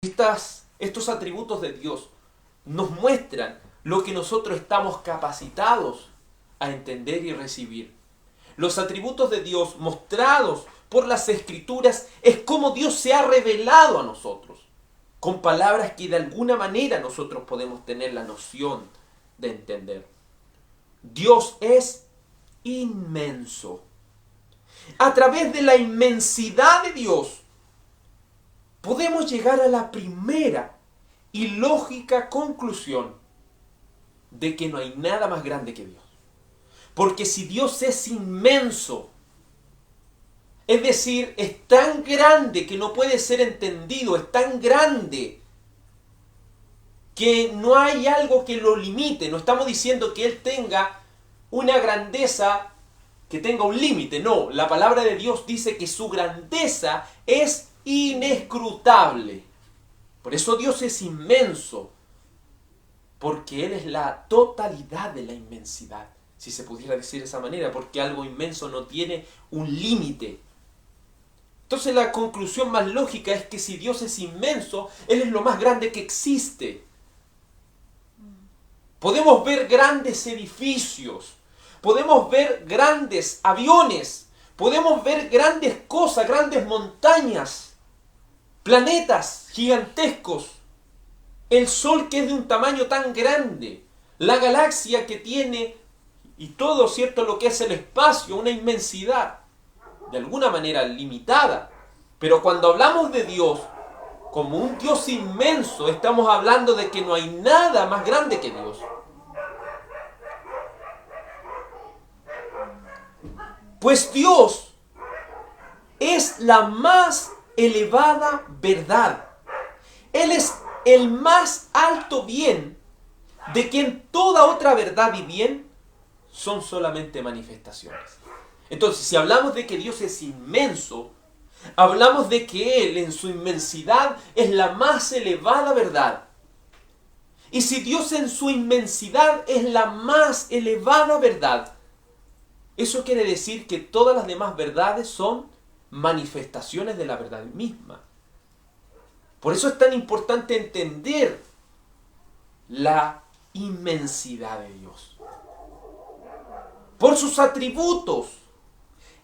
Estos atributos de Dios nos muestran lo que nosotros estamos capacitados a entender y recibir. Los atributos de Dios mostrados por las Escrituras es cómo Dios se ha revelado a nosotros, con palabras que de alguna manera nosotros podemos tener la noción de entender. Dios es inmenso. A través de la inmensidad de Dios, podemos llegar a la primera y lógica conclusión de que no hay nada más grande que Dios. Porque si Dios es inmenso, es decir, es tan grande que no puede ser entendido, es tan grande que no hay algo que lo limite. No estamos diciendo que Él tenga una grandeza que tenga un límite. No, la palabra de Dios dice que su grandeza es inescrutable. Por eso Dios es inmenso, porque Él es la totalidad de la inmensidad, si se pudiera decir de esa manera, porque algo inmenso no tiene un límite. Entonces la conclusión más lógica es que si Dios es inmenso, Él es lo más grande que existe. Podemos ver grandes edificios, podemos ver grandes aviones, podemos ver grandes cosas, grandes montañas, planetas gigantescos, el Sol que es de un tamaño tan grande, la galaxia que tiene y todo, ¿cierto?, lo que es el espacio, una inmensidad, de alguna manera limitada. Pero cuando hablamos de Dios como un Dios inmenso, estamos hablando de que no hay nada más grande que Dios. Pues Dios es la más elevada verdad. Él es el más alto bien, de quien toda otra verdad y bien son solamente manifestaciones. Entonces, si hablamos de que Dios es inmenso, hablamos de que Él en su inmensidad es la más elevada verdad. Y si Dios en su inmensidad es la más elevada verdad, eso quiere decir que todas las demás verdades son manifestaciones de la verdad misma. Por eso es tan importante entender la inmensidad de Dios. Por sus atributos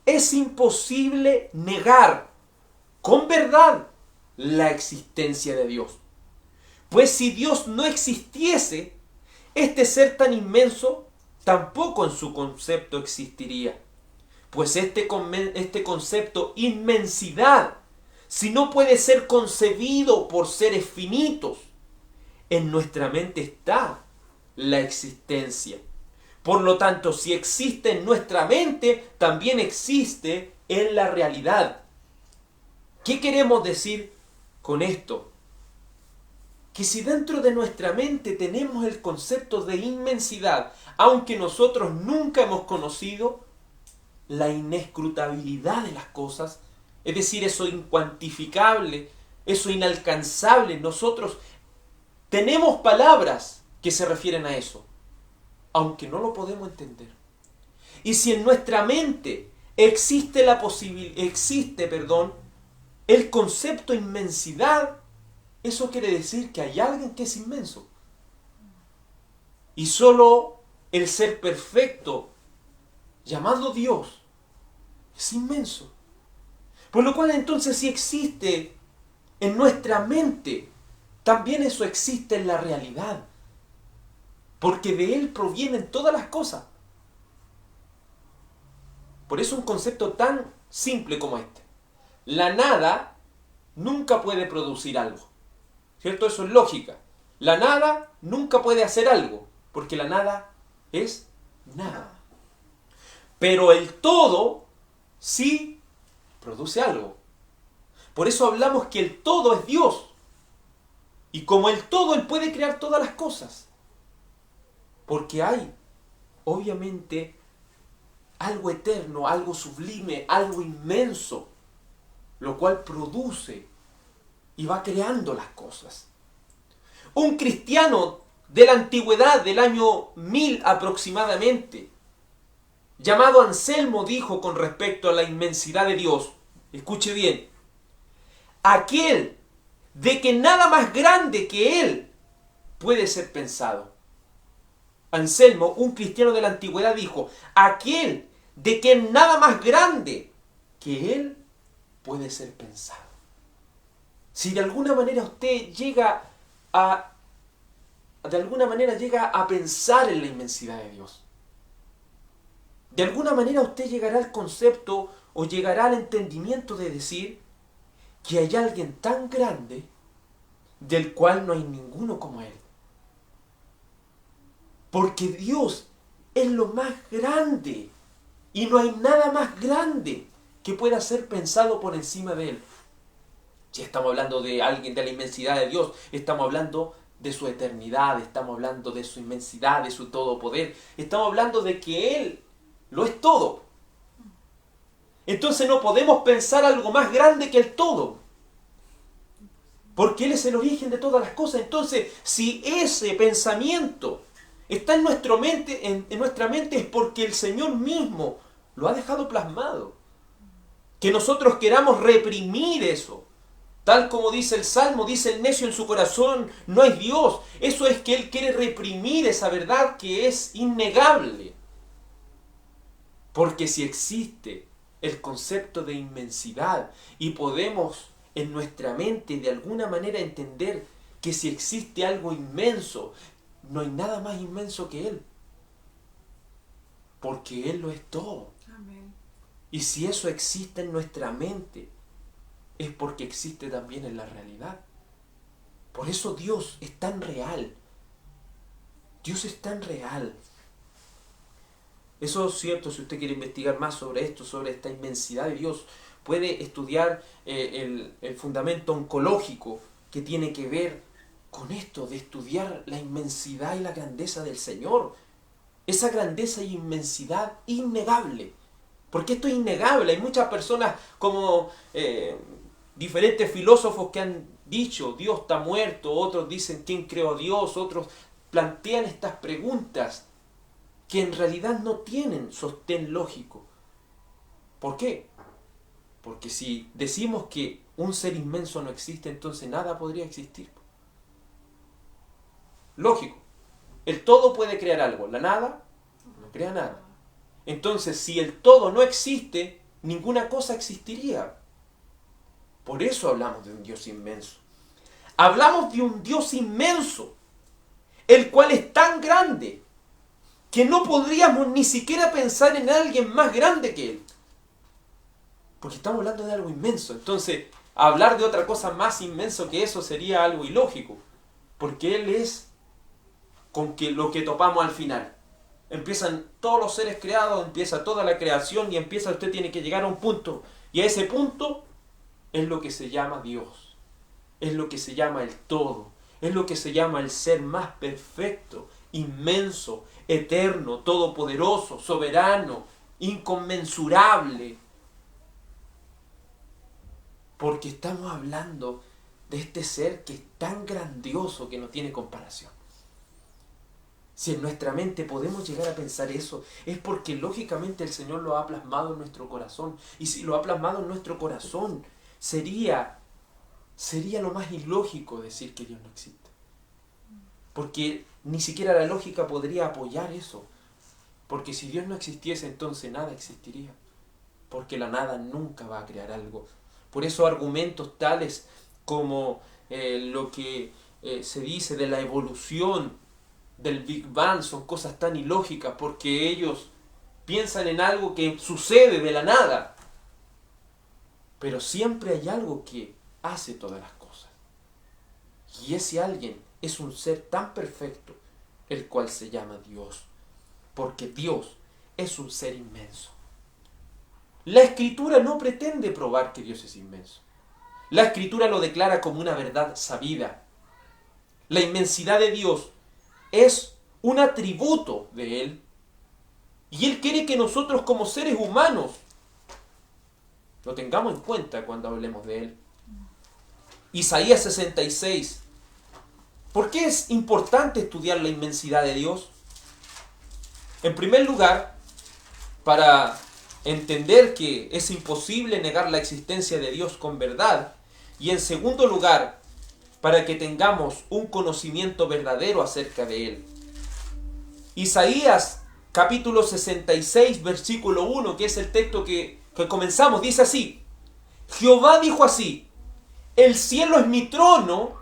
es imposible negar con verdad la existencia de Dios. Pues si Dios no existiese, este ser tan inmenso tampoco en su concepto existiría. Pues este concepto inmensidad, si no puede ser concebido por seres finitos, en nuestra mente está la existencia. Por lo tanto, si existe en nuestra mente, también existe en la realidad. ¿Qué queremos decir con esto? Que si dentro de nuestra mente tenemos el concepto de inmensidad, aunque nosotros nunca hemos conocido la inescrutabilidad de las cosas, es decir, eso incuantificable, eso inalcanzable, nosotros tenemos palabras que se refieren a eso, aunque no lo podemos entender. Y si en nuestra mente existe el concepto inmensidad, eso quiere decir que hay alguien que es inmenso. Y solo el ser perfecto, llamado Dios, es inmenso. Por lo cual entonces, si existe en nuestra mente, también eso existe en la realidad. Porque de Él provienen todas las cosas. Por eso un concepto tan simple como este. La nada nunca puede producir algo. ¿Cierto? Eso es lógica. La nada nunca puede hacer algo, porque la nada es nada. Pero el todo sí produce algo. Por eso hablamos que el todo es Dios. Y como el todo, Él puede crear todas las cosas. Porque hay, obviamente, algo eterno, algo sublime, algo inmenso, lo cual produce y va creando las cosas. Un cristiano de la antigüedad, del año 1000 aproximadamente, llamado Anselmo, dijo con respecto a la inmensidad de Dios, escuche bien, aquel de que nada más grande que Él puede ser pensado. Anselmo, un cristiano de la antigüedad, dijo, aquel de que nada más grande que Él puede ser pensado. Si de alguna manera usted llega a pensar en la inmensidad de Dios, de alguna manera usted llegará al concepto o llegará al entendimiento de decir que hay alguien tan grande del cual no hay ninguno como Él. Porque Dios es lo más grande y no hay nada más grande que pueda ser pensado por encima de Él. Si estamos hablando de alguien, de la inmensidad de Dios, estamos hablando de su eternidad, estamos hablando de su inmensidad, de su todo poder, estamos hablando de que Él lo es todo. Entonces no podemos pensar algo más grande que el todo, porque Él es el origen de todas las cosas. Entonces, si ese pensamiento está en nuestra mente es porque el Señor mismo lo ha dejado plasmado. Que nosotros queramos reprimir eso. Tal como dice el Salmo, dice el necio en su corazón, no hay Dios. Eso es que él quiere reprimir esa verdad que es innegable. Porque si existe el concepto de inmensidad y podemos en nuestra mente de alguna manera entender que si existe algo inmenso, no hay nada más inmenso que Él. Porque Él lo es todo. Amén. Y si eso existe en nuestra mente, es porque existe también en la realidad. Por eso Dios es tan real. Dios es tan real. Eso es cierto. Si usted quiere investigar más sobre esto, sobre esta inmensidad de Dios, puede estudiar el fundamento oncológico que tiene que ver con esto, de estudiar la inmensidad y la grandeza del Señor. Esa grandeza y inmensidad innegable. Porque esto es innegable. Hay muchas personas como diferentes filósofos que han dicho, Dios está muerto, otros dicen, ¿quién creó a Dios? Otros plantean estas preguntas que en realidad no tienen sostén lógico. ¿Por qué? Porque si decimos que un ser inmenso no existe, entonces nada podría existir. Lógico. El todo puede crear algo, la nada no crea nada. Entonces, si el todo no existe, ninguna cosa existiría. Por eso hablamos de un Dios inmenso. Hablamos de un Dios inmenso, el cual es tan grande que no podríamos ni siquiera pensar en alguien más grande que Él. Porque estamos hablando de algo inmenso. Entonces, hablar de otra cosa más inmenso que eso sería algo ilógico. Porque Él es con que lo que topamos al final. Empiezan todos los seres creados, empieza toda la creación y usted tiene que llegar a un punto. Y a ese punto es lo que se llama Dios. Es lo que se llama el todo. Es lo que se llama el ser más perfecto, inmenso, eterno, todopoderoso, soberano, inconmensurable. Porque estamos hablando de este ser que es tan grandioso que no tiene comparación. Si en nuestra mente podemos llegar a pensar eso, es porque lógicamente el Señor lo ha plasmado en nuestro corazón. Y si lo ha plasmado en nuestro corazón, sería lo más ilógico decir que Dios no existe. Porque ni siquiera la lógica podría apoyar eso. Porque si Dios no existiese, entonces nada existiría. Porque la nada nunca va a crear algo. Por eso argumentos tales como lo que se dice de la evolución, del Big Bang, son cosas tan ilógicas porque ellos piensan en algo que sucede de la nada. Pero siempre hay algo que hace todas las cosas. Y ese alguien es un ser tan perfecto, el cual se llama Dios. Porque Dios es un ser inmenso. La Escritura no pretende probar que Dios es inmenso. La Escritura lo declara como una verdad sabida. La inmensidad de Dios es un atributo de Él. Y Él quiere que nosotros como seres humanos lo tengamos en cuenta cuando hablemos de Él. Isaías 66. ¿Por qué es importante estudiar la inmensidad de Dios? En primer lugar, para entender que es imposible negar la existencia de Dios con verdad. Y en segundo lugar, para que tengamos un conocimiento verdadero acerca de Él. Isaías capítulo 66, versículo 1, que es el texto que comenzamos, dice así: Jehová dijo así: el cielo es mi trono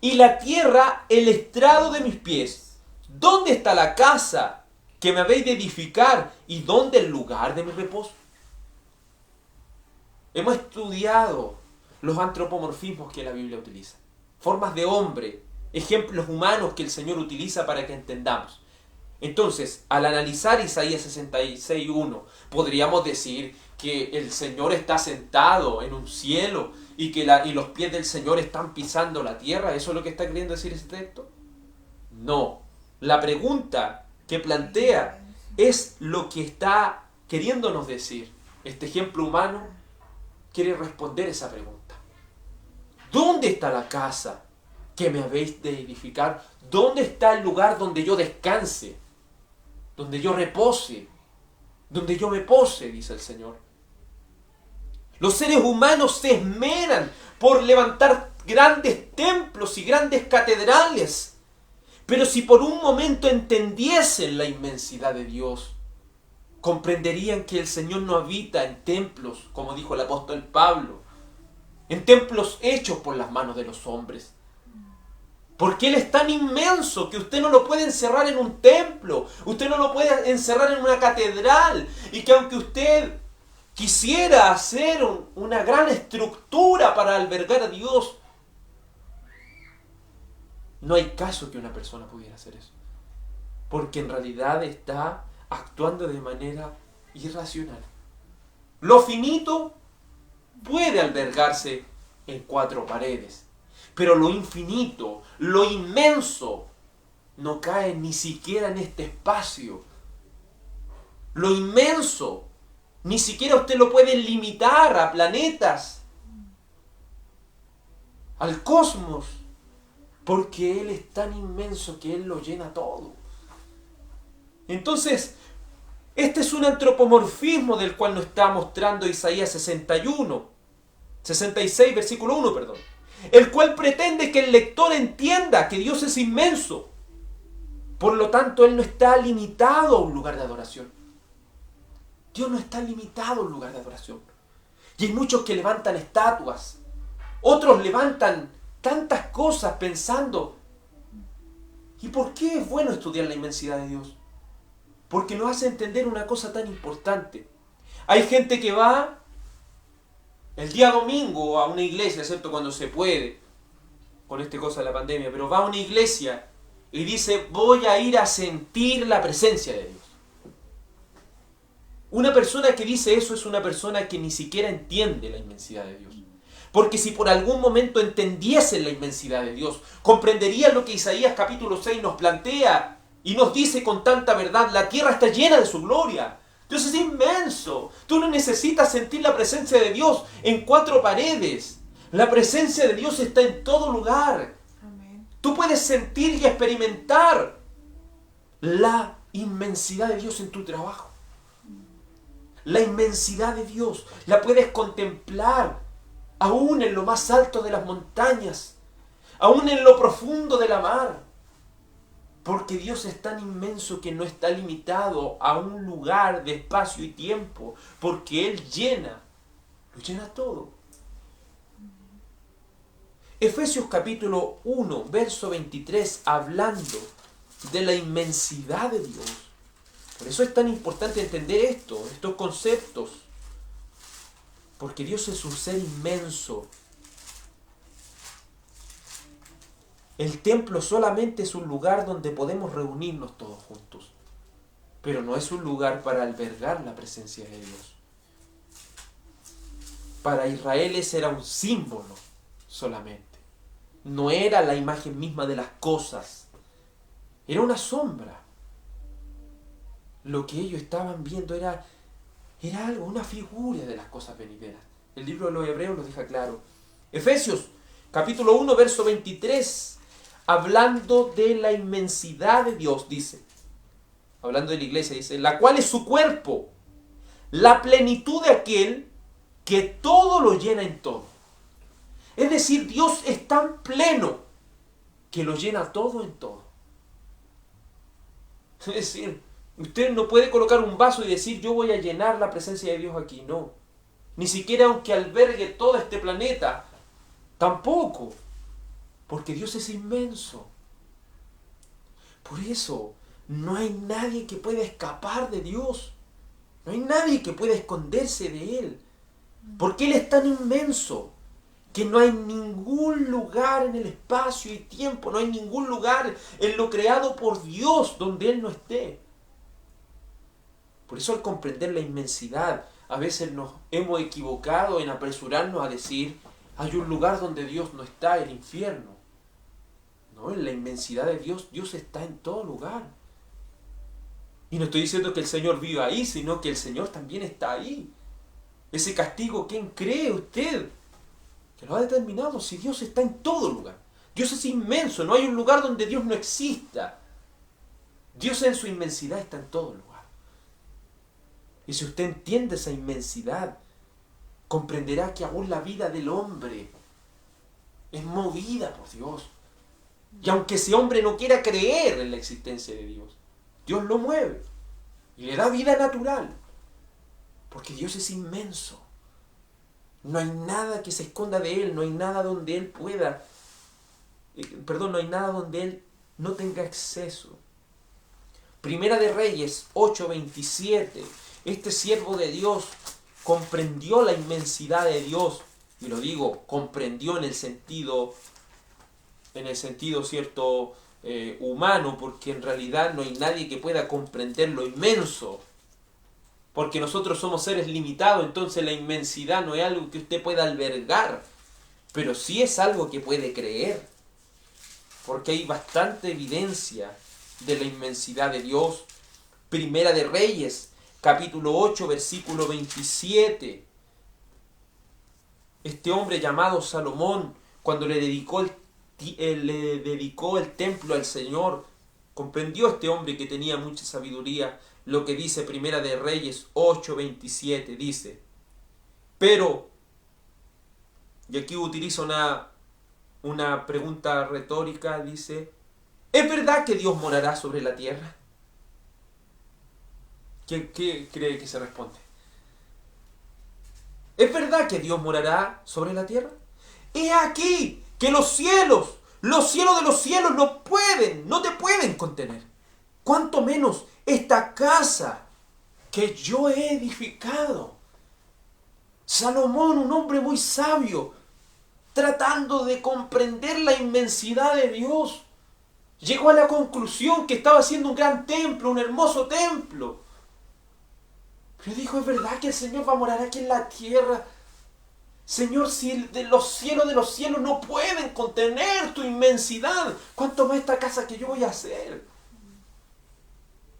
y la tierra el estrado de mis pies. ¿Dónde está la casa que me habéis de edificar y dónde el lugar de mi reposo? Hemos estudiado los antropomorfismos que la Biblia utiliza, formas de hombre, ejemplos humanos que el Señor utiliza para que entendamos. Entonces, al analizar Isaías 66:1, podríamos decir que el Señor está sentado en un cielo y que y los pies del Señor están pisando la tierra. ¿Eso es lo que está queriendo decir este texto? No. La pregunta que plantea es lo que está queriéndonos decir. Este ejemplo humano quiere responder esa pregunta. ¿Dónde está la casa que me habéis de edificar? ¿Dónde está el lugar donde yo descanse? Donde yo repose, donde yo me pose, dice el Señor. Los seres humanos se esmeran por levantar grandes templos y grandes catedrales, pero si por un momento entendiesen la inmensidad de Dios, comprenderían que el Señor no habita en templos, como dijo el apóstol Pablo, en templos hechos por las manos de los hombres. Porque Él es tan inmenso que usted no lo puede encerrar en un templo, usted no lo puede encerrar en una catedral, y que aunque usted quisiera hacer una gran estructura para albergar a Dios, no hay caso que una persona pudiera hacer eso. Porque en realidad está actuando de manera irracional. Lo finito puede albergarse en 4 paredes. Pero lo infinito, lo inmenso, no cae ni siquiera en este espacio. Lo inmenso, ni siquiera usted lo puede limitar a planetas, al cosmos, porque Él es tan inmenso que Él lo llena todo. Entonces, este es un antropomorfismo del cual nos está mostrando Isaías 66, versículo 1, perdón. El cual pretende que el lector entienda que Dios es inmenso. Por lo tanto, Él no está limitado a un lugar de adoración. Dios no está limitado a un lugar de adoración. Y hay muchos que levantan estatuas. Otros levantan tantas cosas pensando. ¿Y por qué es bueno estudiar la inmensidad de Dios? Porque nos hace entender una cosa tan importante. Hay gente que va el día domingo a una iglesia, ¿cierto? Cuando se puede, con esta cosa de la pandemia, pero va a una iglesia y dice: voy a ir a sentir la presencia de Dios. Una persona que dice eso es una persona que ni siquiera entiende la inmensidad de Dios. Porque si por algún momento entendiesen la inmensidad de Dios, comprenderían lo que Isaías capítulo 6 nos plantea y nos dice con tanta verdad: la tierra está llena de su gloria. Dios es inmenso. Tú no necesitas sentir la presencia de Dios en 4 paredes. La presencia de Dios está en todo lugar. Amén. Tú puedes sentir y experimentar la inmensidad de Dios en tu trabajo. La inmensidad de Dios la puedes contemplar aún en lo más alto de las montañas, aún en lo profundo de la mar. Porque Dios es tan inmenso que no está limitado a un lugar de espacio y tiempo, porque Él lo llena todo. Efesios capítulo 1, verso 23, hablando de la inmensidad de Dios. Por eso es tan importante entender estos conceptos. Porque Dios es un ser inmenso. El templo solamente es un lugar donde podemos reunirnos todos juntos, pero no es un lugar para albergar la presencia de Dios. Para Israel ese era un símbolo solamente. No era la imagen misma de las cosas. Era una sombra. Lo que ellos estaban viendo era algo, una figura de las cosas venideras. El libro de los Hebreos lo deja claro. Efesios capítulo 1, verso 23. Hablando de la inmensidad de Dios, dice, hablando de la iglesia, dice: la cual es su cuerpo, la plenitud de aquel que todo lo llena en todo. Es decir, Dios es tan pleno que lo llena todo en todo. Es decir, usted no puede colocar un vaso y decir yo voy a llenar la presencia de Dios aquí. No. Ni siquiera aunque albergue todo este planeta. Tampoco. Porque Dios es inmenso. Por eso no hay nadie que pueda escapar de Dios. No hay nadie que pueda esconderse de Él. Porque Él es tan inmenso que no hay ningún lugar en el espacio y tiempo, no hay ningún lugar en lo creado por Dios donde Él no esté. Por eso al comprender la inmensidad, a veces nos hemos equivocado en apresurarnos a decir, hay un lugar donde Dios no está, el infierno. No, en la inmensidad de Dios, Dios está en todo lugar. Y no estoy diciendo que el Señor viva ahí, sino que el Señor también está ahí. Ese castigo, ¿quién cree usted que lo ha determinado? Si Dios está en todo lugar. Dios es inmenso, no hay un lugar donde Dios no exista. Dios en su inmensidad está en todo lugar. Y si usted entiende esa inmensidad, comprenderá que aún la vida del hombre es movida por Dios. Y aunque ese hombre no quiera creer en la existencia de Dios, Dios lo mueve y le da vida natural. Porque Dios es inmenso. No hay nada que se esconda de Él, no hay nada donde Él pueda, no hay nada donde Él no tenga acceso. Primera de Reyes 8:27. Este siervo de Dios comprendió la inmensidad de Dios. Y lo digo, comprendió en el sentido cierto, humano, porque en realidad no hay nadie que pueda comprender lo inmenso. Porque nosotros somos seres limitados, entonces la inmensidad no es algo que usted pueda albergar, pero sí es algo que puede creer. Porque hay bastante evidencia de la inmensidad de Dios. Primera de Reyes, capítulo 8, versículo 27. Este hombre llamado Salomón, cuando le dedicó el templo al Señor, comprendió este hombre que tenía mucha sabiduría lo que dice Primera de Reyes 8:27. Dice, pero, y aquí utiliza una pregunta retórica, dice, ¿es verdad que Dios morará sobre la tierra? ¿Qué cree que se responde? ¿Es verdad que Dios morará sobre la tierra? He aquí que los cielos de los cielos no te pueden contener. Cuanto menos esta casa que yo he edificado. Salomón, un hombre muy sabio, tratando de comprender la inmensidad de Dios, llegó a la conclusión que estaba haciendo un gran templo, un hermoso templo. Pero dijo, ¿es verdad que el Señor va a morar aquí en la tierra? Señor, si los cielos no pueden contener tu inmensidad, ¿cuánto más esta casa que yo voy a hacer?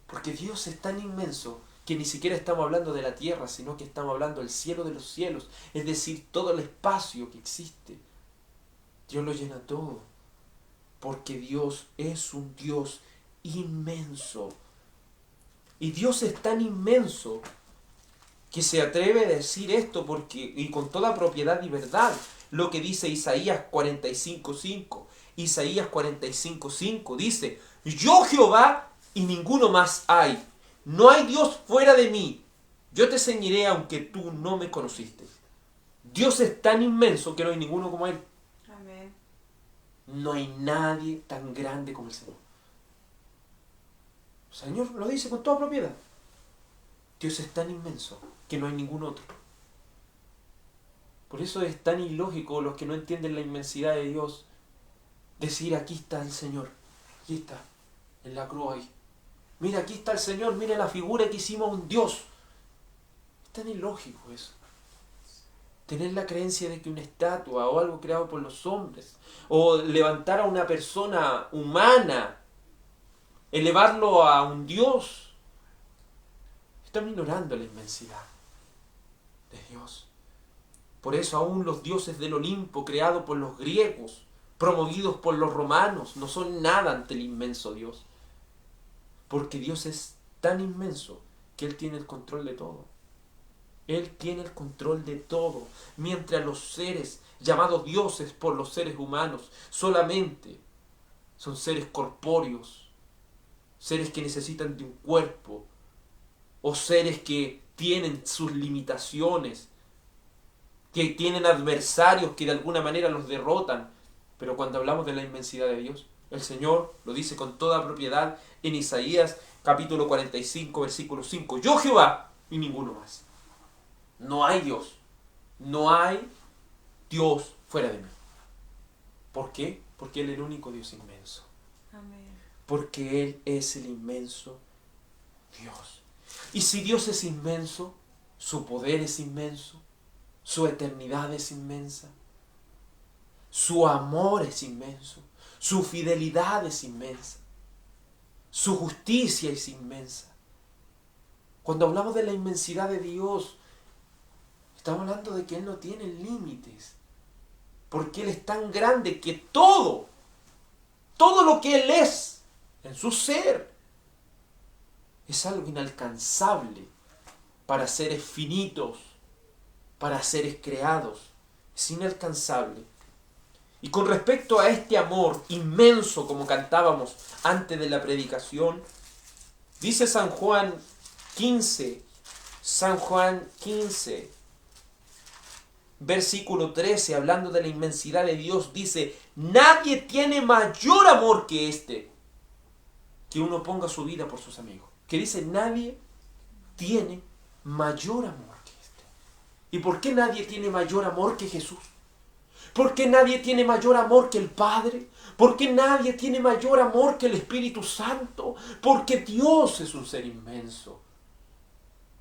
Porque Dios es tan inmenso que ni siquiera estamos hablando de la tierra, sino que estamos hablando del cielo de los cielos, es decir, todo el espacio que existe. Dios lo llena todo, porque Dios es un Dios inmenso. Y Dios es tan inmenso que se atreve a decir esto y con toda propiedad y verdad, lo que dice Isaías 45:5. Isaías 45:5 dice, yo Jehová y ninguno más hay. No hay Dios fuera de mí. Yo te ceñiré aunque tú no me conociste. Dios es tan inmenso que no hay ninguno como Él. Amén. No hay nadie tan grande como el Señor. El Señor lo dice con toda propiedad. Dios es tan inmenso que no hay ningún otro. Por eso es tan ilógico los que no entienden la inmensidad de Dios decir, aquí está el Señor, aquí está, en la cruz ahí. Mira, aquí está el Señor, mira la figura que hicimos a un Dios. Es tan ilógico eso. Tener la creencia de que una estatua o algo creado por los hombres, o levantar a una persona humana, elevarlo a un Dios, están ignorando la inmensidad de Dios. Por eso aún los dioses del Olimpo, creados por los griegos, promovidos por los romanos, no son nada ante el inmenso Dios. Porque Dios es tan inmenso que Él tiene el control de todo. Él tiene el control de todo. Mientras los seres llamados dioses por los seres humanos, solamente son seres corpóreos, seres que necesitan de un cuerpo, o seres que tienen sus limitaciones, que tienen adversarios que de alguna manera los derrotan. Pero cuando hablamos de la inmensidad de Dios, el Señor lo dice con toda propiedad en Isaías capítulo 45, versículo 5. Yo Jehová y ninguno más. No hay Dios. No hay Dios fuera de mí. ¿Por qué? Porque Él es el único Dios inmenso. Amén. Porque Él es el inmenso Dios. Y si Dios es inmenso, su poder es inmenso, su eternidad es inmensa, su amor es inmenso, su fidelidad es inmensa, su justicia es inmensa. Cuando hablamos de la inmensidad de Dios, estamos hablando de que Él no tiene límites, porque Él es tan grande que todo lo que Él es en su ser, es algo inalcanzable para seres finitos, para seres creados. Es inalcanzable. Y con respecto a este amor inmenso, como cantábamos antes de la predicación, dice San Juan 15, versículo 13, hablando de la inmensidad de Dios, dice: nadie tiene mayor amor que este, que uno ponga su vida por sus amigos. Que dice, nadie tiene mayor amor que este. ¿Y por qué nadie tiene mayor amor que Jesús? ¿Por qué nadie tiene mayor amor que el Padre? ¿Por qué nadie tiene mayor amor que el Espíritu Santo? Porque Dios es un ser inmenso.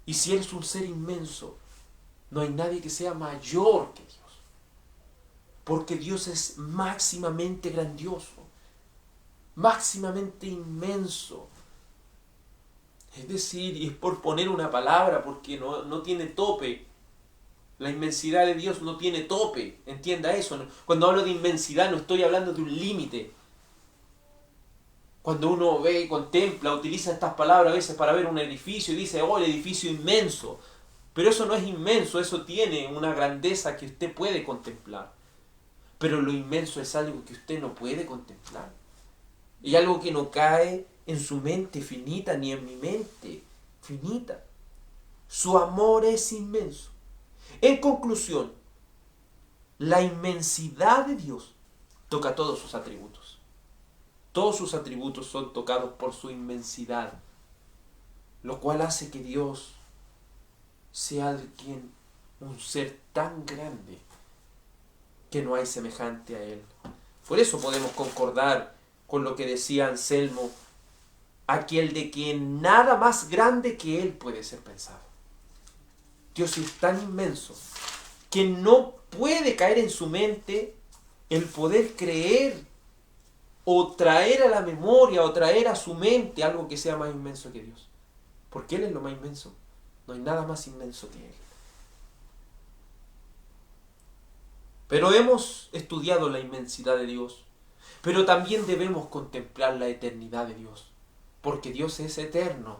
Y si Él es un ser inmenso, no hay nadie que sea mayor que Dios. Porque Dios es máximamente grandioso, máximamente inmenso. Es decir, y es por poner una palabra, porque no tiene tope. La inmensidad de Dios no tiene tope. Entienda eso. Cuando hablo de inmensidad no estoy hablando de un límite. Cuando uno ve y contempla, utiliza estas palabras a veces para ver un edificio y dice, oh, el edificio inmenso. Pero eso no es inmenso, eso tiene una grandeza que usted puede contemplar. Pero lo inmenso es algo que usted no puede contemplar. Y algo que no cae en su mente finita, ni en mi mente finita. Su amor es inmenso. En conclusión, la inmensidad de Dios toca todos sus atributos. Todos sus atributos son tocados por su inmensidad, lo cual hace que Dios sea alguien, un ser tan grande, que no hay semejante a Él. Por eso podemos concordar con lo que decía Anselmo, aquel de quien nada más grande que Él puede ser pensado. Dios es tan inmenso que no puede caer en su mente el poder creer o traer a la memoria o traer a su mente algo que sea más inmenso que Dios. Porque Él es lo más inmenso. No hay nada más inmenso que Él. Pero hemos estudiado la inmensidad de Dios, pero también debemos contemplar la eternidad de Dios. Porque Dios es eterno.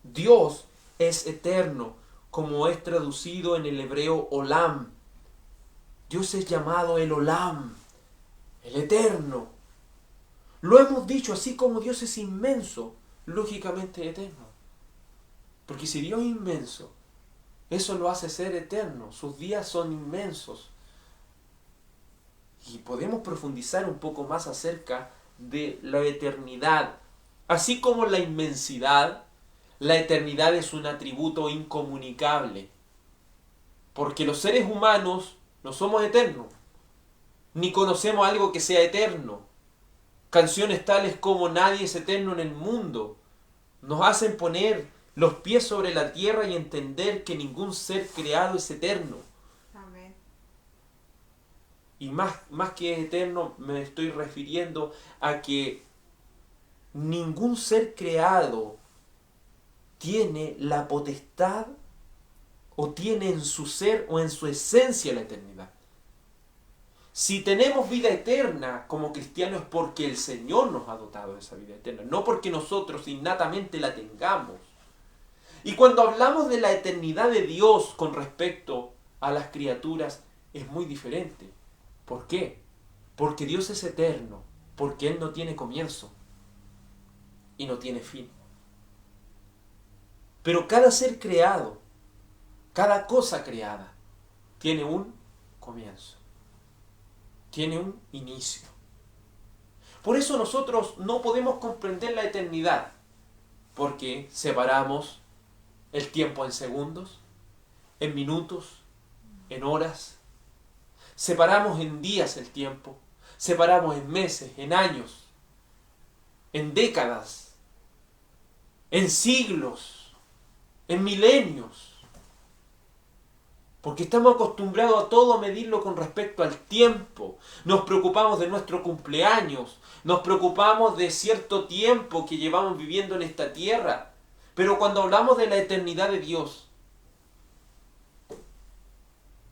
Dios es eterno, como es traducido en el hebreo Olam. Dios es llamado el Olam, el eterno. Lo hemos dicho, así como Dios es inmenso, lógicamente eterno. Porque si Dios es inmenso, eso lo hace ser eterno. Sus días son inmensos. Y podemos profundizar un poco más acerca de la eternidad. Así como la inmensidad, la eternidad es un atributo incomunicable. Porque los seres humanos no somos eternos, ni conocemos algo que sea eterno. Canciones tales como Nadie es eterno en el mundo nos hacen poner los pies sobre la tierra y entender que ningún ser creado es eterno. Amén. Y más que eterno me estoy refiriendo a que ningún ser creado tiene la potestad o tiene en su ser o en su esencia la eternidad. Si tenemos vida eterna como cristianos es porque el Señor nos ha dotado de esa vida eterna, no porque nosotros innatamente la tengamos. Y cuando hablamos de la eternidad de Dios con respecto a las criaturas, es muy diferente. ¿Por qué? Porque Dios es eterno, porque Él no tiene comienzo y no tiene fin. Pero cada ser creado, cada cosa creada, tiene un comienzo, tiene un inicio. Por eso nosotros no podemos comprender la eternidad, porque separamos el tiempo en segundos, en minutos, en horas. Separamos en días el tiempo, separamos en meses, en años, en décadas, en siglos, en milenios. Porque estamos acostumbrados a todo medirlo con respecto al tiempo. Nos preocupamos de nuestro cumpleaños, nos preocupamos de cierto tiempo que llevamos viviendo en esta tierra. Pero cuando hablamos de la eternidad de Dios,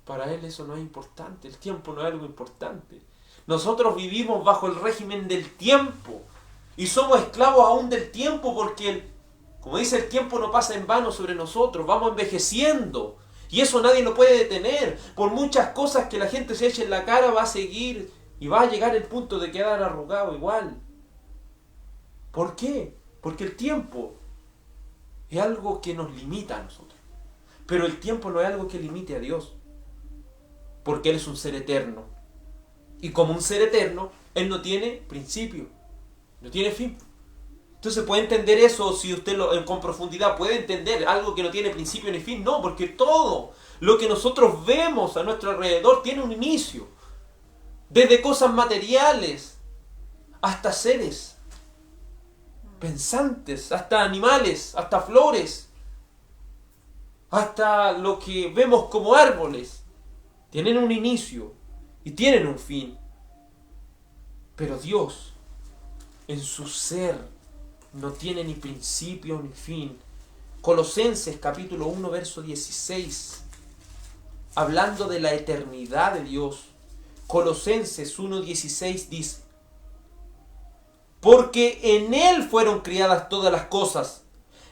para Él eso no es importante, el tiempo no es algo importante. Nosotros vivimos bajo el régimen del tiempo y somos esclavos aún del tiempo porque, como dice, el tiempo no pasa en vano sobre nosotros, vamos envejeciendo y eso nadie lo puede detener. Por muchas cosas que la gente se eche en la cara va a seguir y va a llegar el punto de quedar arrugado igual. ¿Por qué? Porque el tiempo es algo que nos limita a nosotros, pero el tiempo no es algo que limite a Dios. Porque Él es un ser eterno. Y como un ser eterno, Él no tiene principio, no tiene fin. Entonces, ¿puede entender eso si usted con profundidad puede entender algo que no tiene principio ni fin? No, porque todo lo que nosotros vemos a nuestro alrededor tiene un inicio. Desde cosas materiales hasta seres pensantes, hasta animales, hasta flores, hasta lo que vemos como árboles. Tienen un inicio y tienen un fin. Pero Dios, en su ser, no tiene ni principio ni fin. Colosenses capítulo 1, verso 16, hablando de la eternidad de Dios, Colosenses 1:16 dice: porque en Él fueron criadas todas las cosas,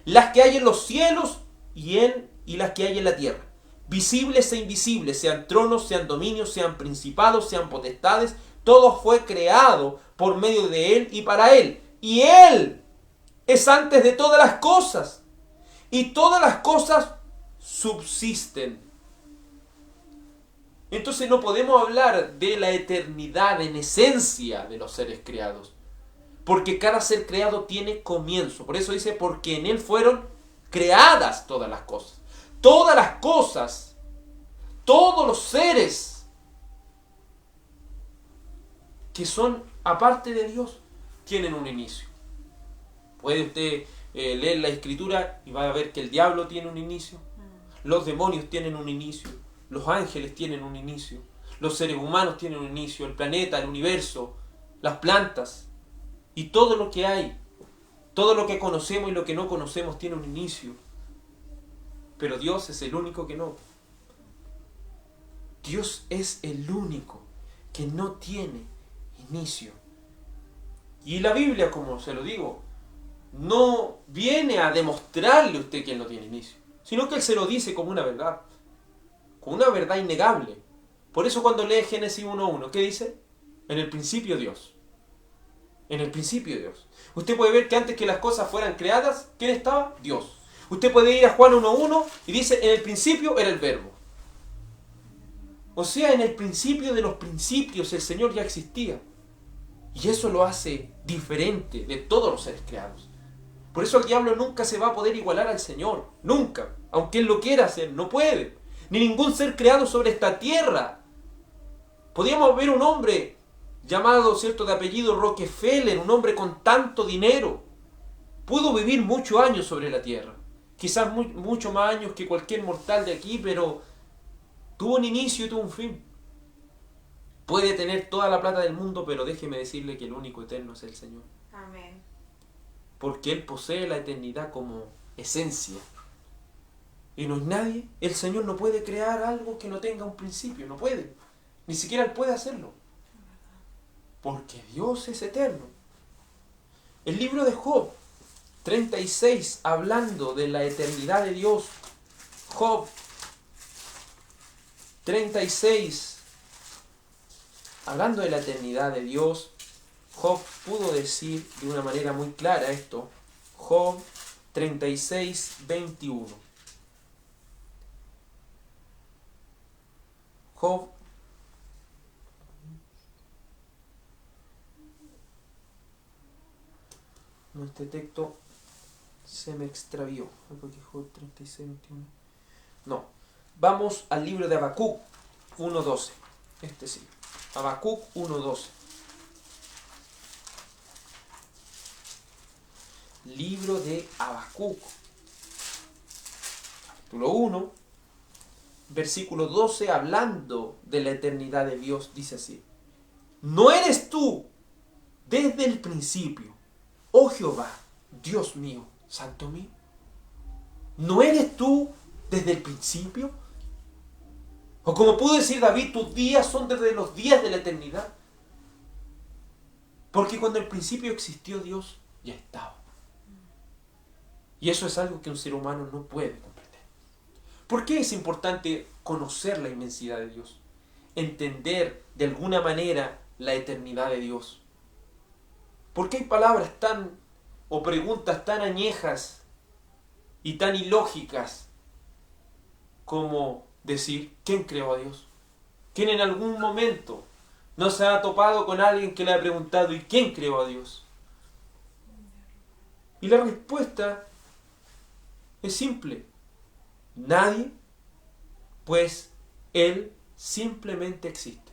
las que hay en los cielos y las que hay en la tierra, visibles e invisibles, sean tronos, sean dominios, sean principados, sean potestades, todo fue creado por medio de Él y para Él. Y Él es antes de todas las cosas, y todas las cosas subsisten. Entonces no podemos hablar de la eternidad en esencia de los seres creados, porque cada ser creado tiene comienzo. Por eso dice, porque en Él fueron creadas todas las cosas. Todas las cosas, todos los seres que son aparte de Dios, tienen un inicio. Puede usted leer la Escritura y va a ver que el diablo tiene un inicio, los demonios tienen un inicio, los ángeles tienen un inicio, los seres humanos tienen un inicio, el planeta, el universo, las plantas y todo lo que hay, todo lo que conocemos y lo que no conocemos tiene un inicio. Pero Dios es el único que no. Dios es el único que no tiene inicio. Y la Biblia, como se lo digo, no viene a demostrarle a usted que Él no tiene inicio, sino que Él se lo dice como una verdad innegable. Por eso cuando lee Génesis 1:1, ¿qué dice? En el principio Dios. En el principio Dios. Usted puede ver que antes que las cosas fueran creadas, ¿quién estaba? Dios. Usted puede ir a Juan 1:1 y dice, en el principio era el verbo. O sea, en el principio de los principios el Señor ya existía. Y eso lo hace diferente de todos los seres creados. Por eso el diablo nunca se va a poder igualar al Señor. Nunca. Aunque Él lo quiera hacer, no puede. Ni ningún ser creado sobre esta tierra. Podríamos ver un hombre llamado, ¿cierto?, de apellido Rockefeller, un hombre con tanto dinero. Pudo vivir muchos años sobre la tierra. Quizás mucho más años que cualquier mortal de aquí, pero tuvo un inicio y tuvo un fin. Puede tener toda la plata del mundo, pero déjeme decirle que el único eterno es el Señor. Amén. Porque Él posee la eternidad como esencia. Y no es nadie. El Señor no puede crear algo que no tenga un principio. No puede. Ni siquiera Él puede hacerlo. Porque Dios es eterno. El libro de Job 36, hablando de la eternidad de Dios. Job 36, hablando de la eternidad de Dios, Job pudo decir de una manera muy clara esto. Job 36, 21. Job este texto se me extravió. Porque Job 36, 21. No. Vamos al libro de Habacuc 1.12. Este sí. Habacuc 1.12. Libro de Habacuc. Capítulo 1. Versículo 12, hablando de la eternidad de Dios, dice así: ¿No eres tú desde el principio, oh Jehová, Dios mío, santo mío? ¿No eres tú desde el principio? O como pudo decir David, tus días son desde los días de la eternidad. Porque cuando el principio existió Dios, ya estaba. Y eso es algo que un ser humano no puede comprender. ¿Por qué es importante conocer la inmensidad de Dios? Entender de alguna manera la eternidad de Dios. ¿Por qué hay palabras o preguntas tan añejas y tan ilógicas como decir, ¿quién creó a Dios? ¿Quién en algún momento no se ha topado con alguien que le ha preguntado, ¿y quién creó a Dios? Y la respuesta es simple: nadie, pues Él simplemente existe.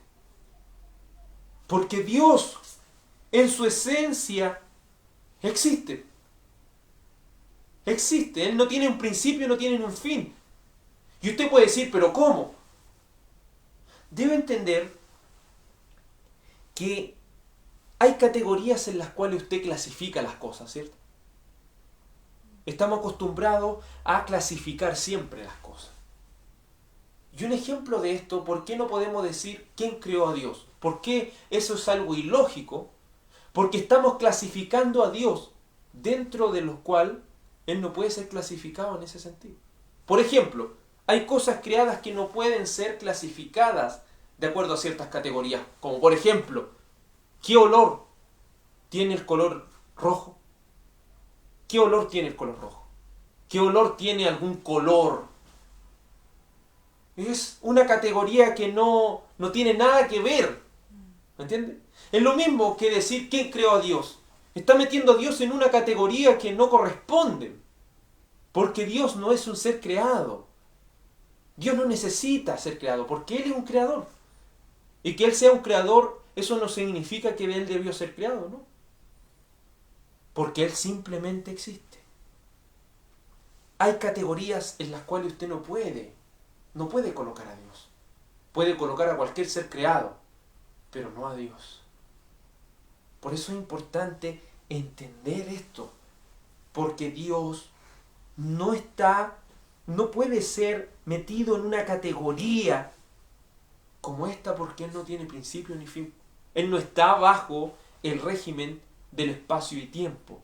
Porque Dios, en su esencia, existe. Existe. Él no tiene un principio, no tiene un fin. Y usted puede decir, ¿pero cómo? Debe entender que hay categorías en las cuales usted clasifica las cosas, ¿cierto? Estamos acostumbrados a clasificar siempre las cosas. Y un ejemplo de esto, ¿por qué no podemos decir quién creó a Dios? ¿Por qué eso es algo ilógico? Porque estamos clasificando a Dios dentro de lo cual Él no puede ser clasificado en ese sentido. Por ejemplo, hay cosas creadas que no pueden ser clasificadas de acuerdo a ciertas categorías. Como por ejemplo, ¿qué olor tiene el color rojo? ¿Qué olor tiene el color rojo? ¿Qué olor tiene algún color? Es una categoría que no tiene nada que ver. ¿Me entiende? Es lo mismo que decir quién creó a Dios. Está metiendo a Dios en una categoría que no corresponde. Porque Dios no es un ser creado. Dios no necesita ser creado, porque Él es un creador. Y que Él sea un creador, eso no significa que Él debió ser creado, ¿no? Porque Él simplemente existe. Hay categorías en las cuales usted no puede colocar a Dios. Puede colocar a cualquier ser creado, pero no a Dios. Por eso es importante entender esto, porque Dios no puede ser metido en una categoría como esta, porque Él no tiene principio ni fin. Él no está bajo el régimen del espacio y tiempo.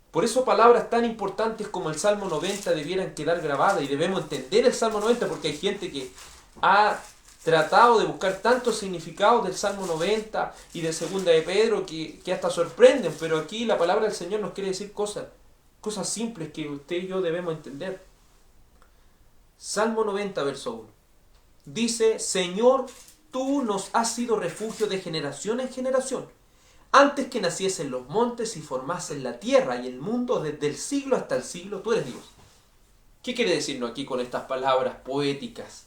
Por eso palabras tan importantes como el Salmo 90 debieran quedar grabadas, y debemos entender el Salmo 90, porque hay gente que ha tratado de buscar tantos significados del Salmo 90 y de Segunda de Pedro que hasta sorprenden, pero aquí la palabra del Señor nos quiere decir cosas simples que usted y yo debemos entender. Salmo 90, verso 1. Dice: Señor, tú nos has sido refugio de generación en generación. Antes que naciesen los montes y formasen la tierra y el mundo, desde el siglo hasta el siglo, tú eres Dios. ¿Qué quiere decirnos aquí con estas palabras poéticas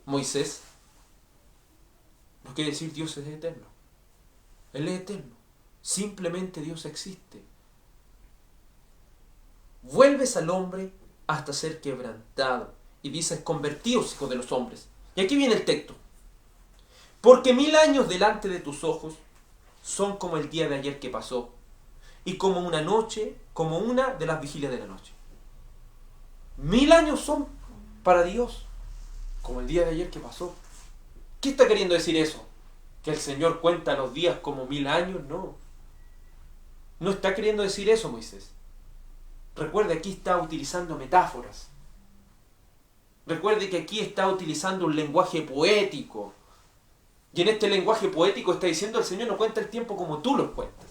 Moisés? Nos quiere decir Dios es eterno. Él es eterno. Simplemente Dios existe. Vuelves al hombre hasta ser quebrantado. Y dices: convertíos, hijos de los hombres. Y aquí viene el texto. Porque 1000 años delante de tus ojos son como el día de ayer que pasó, y como una noche, como una de las vigilias de la noche. 1000 años son para Dios como el día de ayer que pasó. ¿Qué está queriendo decir eso? ¿Que el Señor cuenta los días como 1000 años? No. No está queriendo decir eso Moisés. Recuerde, aquí está utilizando metáforas. Recuerde que aquí está utilizando un lenguaje poético. Y en este lenguaje poético está diciendo el Señor no cuenta el tiempo como tú lo cuentas.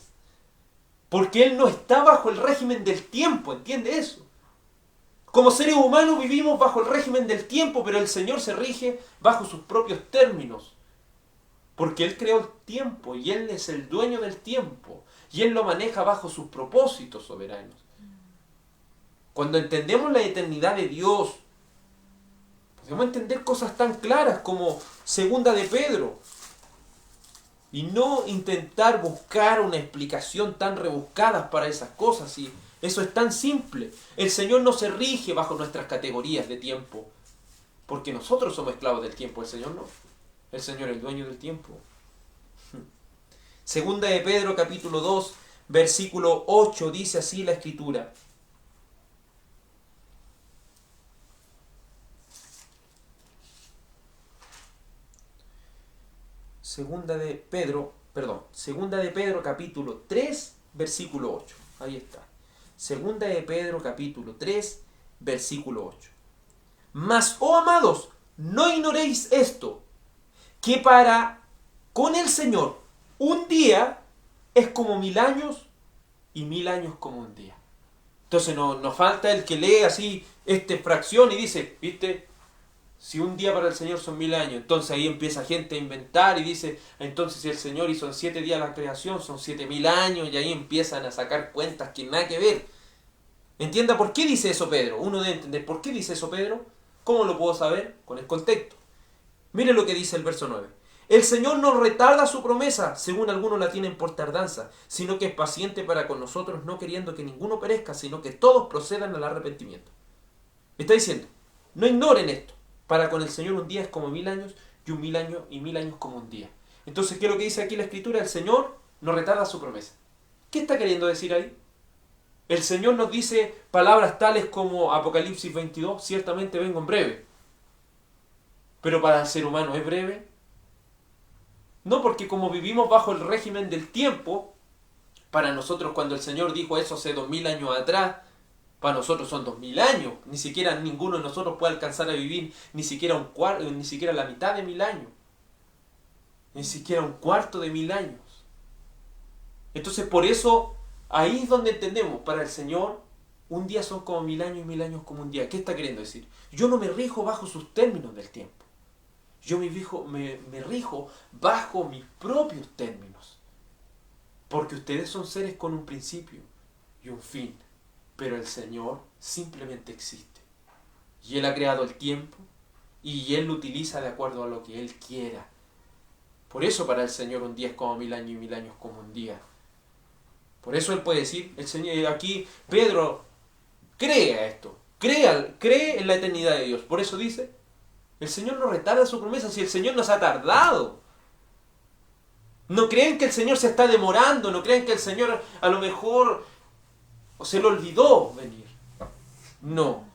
Porque Él no está bajo el régimen del tiempo, ¿entiende eso? Como seres humanos vivimos bajo el régimen del tiempo, pero el Señor se rige bajo sus propios términos. Porque Él creó el tiempo y Él es el dueño del tiempo. Y Él lo maneja bajo sus propósitos soberanos. Cuando entendemos la eternidad de Dios, podemos entender cosas tan claras como segunda de Pedro. Y no intentar buscar una explicación tan rebuscada para esas cosas. Y eso es tan simple. El Señor no se rige bajo nuestras categorías de tiempo. Porque nosotros somos esclavos del tiempo, el Señor no. El Señor es el dueño del tiempo. Segunda de Pedro capítulo 2, versículo 8, dice así la Escritura. Segunda de Pedro capítulo 3, versículo 8. Ahí está. Segunda de Pedro capítulo 3, versículo 8. Mas, oh amados, no ignoréis esto, que para con el Señor un día es como 1000 años y 1000 años como un día. Entonces nos falta el que lee así esta fracción y dice, ¿viste? Si un día para el Señor son 1000 años, entonces ahí empieza gente a inventar y dice, entonces si el Señor hizo en 7 días la creación, son 7000 años, y ahí empiezan a sacar cuentas que nada que ver. ¿Entienda por qué dice eso Pedro? Uno debe entender por qué dice eso Pedro. ¿Cómo lo puedo saber? Con el contexto. Mire lo que dice el verso 9. El Señor no retarda su promesa, según algunos la tienen por tardanza, sino que es paciente para con nosotros, no queriendo que ninguno perezca, sino que todos procedan al arrepentimiento. Está diciendo, no ignoren esto. Para con el Señor un día es como 1000 años y 1000 años y 1000 años como un día. Entonces, ¿qué es lo que dice aquí la Escritura? El Señor no retarda su promesa. ¿Qué está queriendo decir ahí? El Señor nos dice palabras tales como Apocalipsis 22, ciertamente vengo en breve. Pero para el ser humano es breve. No, porque como vivimos bajo el régimen del tiempo, para nosotros cuando el Señor dijo eso hace 2000 años atrás, para nosotros son 2000 años. Ni siquiera ninguno de nosotros puede alcanzar a vivir ni siquiera ni siquiera la mitad de 1000 años. Ni siquiera un cuarto de 1000 años. Entonces por eso ahí es donde entendemos, para el Señor un día son como 1000 años y 1000 años como un día. ¿Qué está queriendo decir? Yo no me rijo bajo sus términos del tiempo. Yo me rijo bajo mis propios términos. Porque ustedes son seres con un principio y un fin. Pero el Señor simplemente existe. Y Él ha creado el tiempo y Él lo utiliza de acuerdo a lo que Él quiera. Por eso para el Señor un día es como 1000 años y 1000 años como un día. Por eso Él puede decir, el Señor, aquí Pedro cree esto, cree en la eternidad de Dios. Por eso dice, el Señor no retarda su promesa, si el Señor nos ha tardado. No creen que el Señor se está demorando, no creen que el Señor a lo mejor se le olvidó venir. No,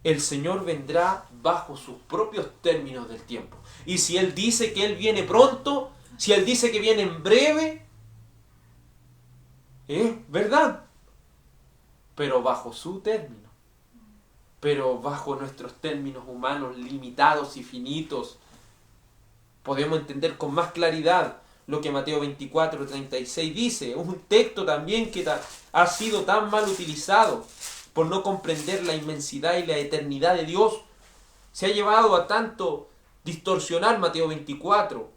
el Señor vendrá bajo sus propios términos del tiempo. Y si Él dice que Él viene pronto, si Él dice que viene en breve, es verdad, pero bajo su término. Pero bajo nuestros términos humanos limitados y finitos, podemos entender con más claridad lo que Mateo 24:36 dice. Un texto también que ha sido tan mal utilizado por no comprender la inmensidad y la eternidad de Dios. Se ha llevado a tanto distorsionar Mateo 24,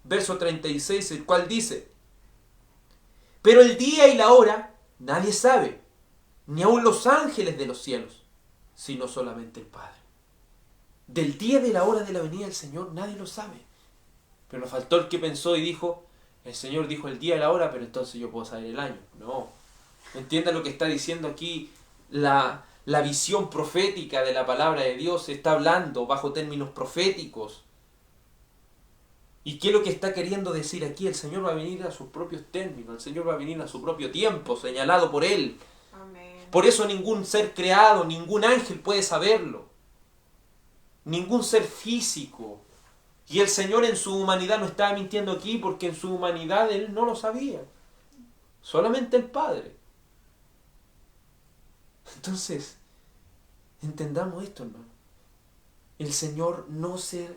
verso 36, el cual dice, pero el día y la hora nadie sabe, ni aun los ángeles de los cielos, sino solamente el Padre. Del día y de la hora de la venida del Señor nadie lo sabe. Pero nos faltó el que pensó y dijo, el Señor dijo el día y la hora, pero entonces yo puedo saber el año. No. Entiendan lo que está diciendo aquí la visión profética de la palabra de Dios. Se está hablando bajo términos proféticos. ¿Y qué es lo que está queriendo decir aquí? El Señor va a venir a sus propios términos. El Señor va a venir a su propio tiempo, señalado por Él. Amén. Por eso ningún ser creado, ningún ángel puede saberlo. Ningún ser físico. Y el Señor en su humanidad no estaba mintiendo aquí porque en su humanidad Él no lo sabía. Solamente el Padre. Entonces, entendamos esto, hermano. El Señor no se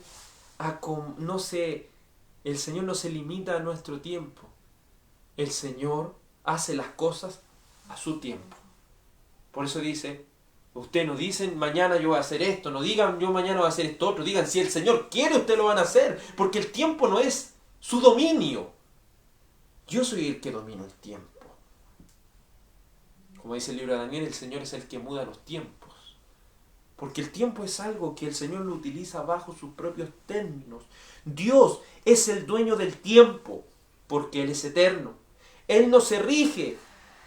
el Señor no se limita a nuestro tiempo. El Señor hace las cosas a su tiempo. Por eso dice, ustedes no dicen mañana yo voy a hacer esto, no digan yo mañana voy a hacer esto otro, digan si el Señor quiere ustedes lo van a hacer, porque el tiempo no es su dominio. Yo soy el que domino el tiempo. Como dice el libro de Daniel, el Señor es el que muda los tiempos. Porque el tiempo es algo que el Señor lo utiliza bajo sus propios términos. Dios es el dueño del tiempo, porque Él es eterno. Él no se rige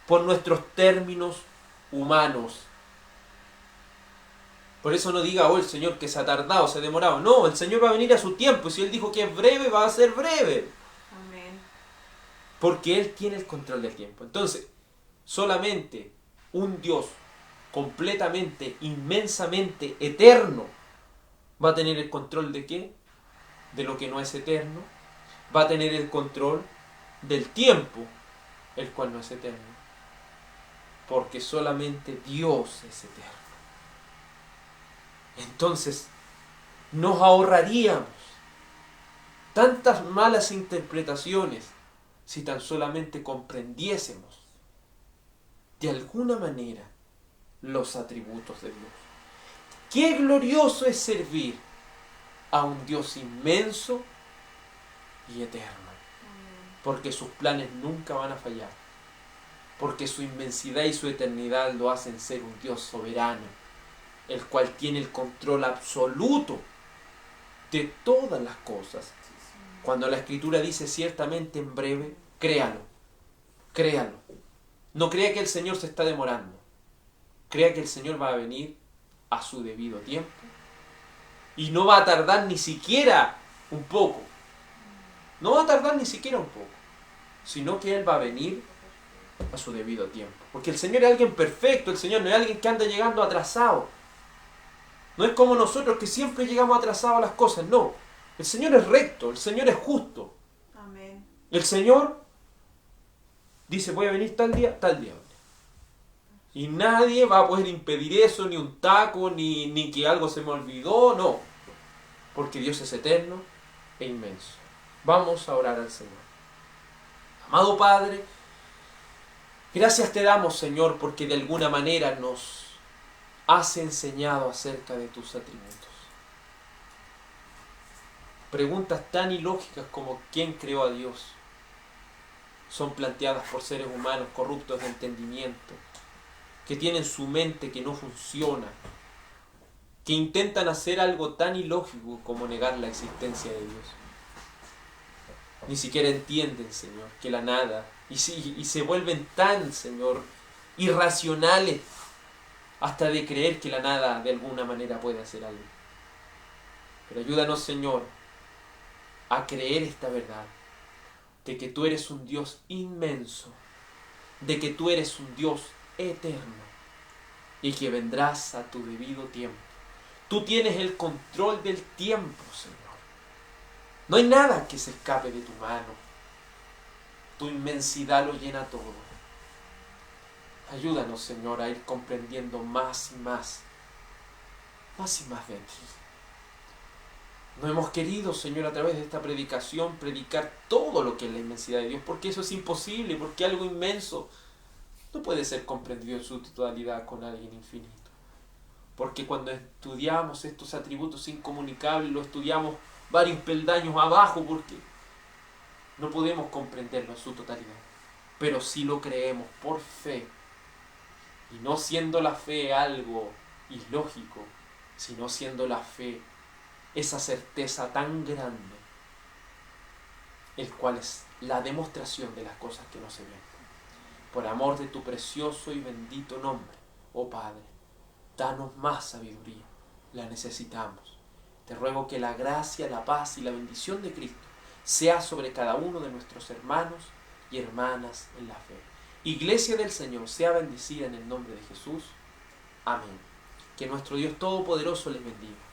por nuestros términos humanos. Por eso no diga, oh, el Señor que se ha tardado, se ha demorado. No, el Señor va a venir a su tiempo. Y si Él dijo que es breve, va a ser breve. Amén. Porque Él tiene el control del tiempo. Entonces, solamente un Dios completamente, inmensamente eterno va a tener el control ¿de qué? De lo que no es eterno. Va a tener el control del tiempo, el cual no es eterno. Porque solamente Dios es eterno. Entonces, nos ahorraríamos tantas malas interpretaciones si tan solamente comprendiésemos de alguna manera los atributos de Dios. Qué glorioso es servir a un Dios inmenso y eterno, porque sus planes nunca van a fallar, porque su inmensidad y su eternidad lo hacen ser un Dios soberano, el cual tiene el control absoluto de todas las cosas. Cuando la Escritura dice ciertamente en breve, créalo, créalo. No crea que el Señor se está demorando. Crea que el Señor va a venir a su debido tiempo. Y no va a tardar ni siquiera un poco. No va a tardar ni siquiera un poco. Sino que Él va a venir a su debido tiempo. Porque el Señor es alguien perfecto. El Señor no es alguien que anda llegando atrasado. No es como nosotros que siempre llegamos atrasados a las cosas. No. El Señor es recto. El Señor es justo. Amén. El Señor dice, voy a venir tal día. Y nadie va a poder impedir eso, ni un taco, ni que algo se me olvidó, no. Porque Dios es eterno e inmenso. Vamos a orar al Señor. Amado Padre, gracias te damos, Señor, porque de alguna manera nos has enseñado acerca de tus atributos. Preguntas tan ilógicas como ¿quién creó a Dios? Son planteadas por seres humanos corruptos de entendimiento, que tienen su mente que no funciona, que intentan hacer algo tan ilógico como negar la existencia de Dios. Ni siquiera entienden, Señor, que la nada, y se vuelven tan, Señor, irracionales hasta de creer que la nada de alguna manera puede hacer algo. Pero ayúdanos, Señor, a creer esta verdad, de que tú eres un Dios inmenso, de que tú eres un Dios eterno y que vendrás a tu debido tiempo. Tú tienes el control del tiempo, Señor. No hay nada que se escape de tu mano. Tu inmensidad lo llena todo. Ayúdanos, Señor, a ir comprendiendo más y más de ti. No hemos querido, Señor, a través de esta predicación, predicar todo lo que es la inmensidad de Dios, porque eso es imposible, porque algo inmenso no puede ser comprendido en su totalidad con alguien infinito. Porque cuando estudiamos estos atributos incomunicables, lo estudiamos varios peldaños abajo, porque no podemos comprenderlo en su totalidad. Pero sí lo creemos por fe, y no siendo la fe algo ilógico, sino siendo la fe esa certeza tan grande, el cual es la demostración de las cosas que no se ven. Por amor de tu precioso y bendito nombre, oh Padre, danos más sabiduría, la necesitamos. Te ruego que la gracia, la paz y la bendición de Cristo sea sobre cada uno de nuestros hermanos y hermanas en la fe. Iglesia del Señor, sea bendecida en el nombre de Jesús. Amén. Que nuestro Dios Todopoderoso les bendiga.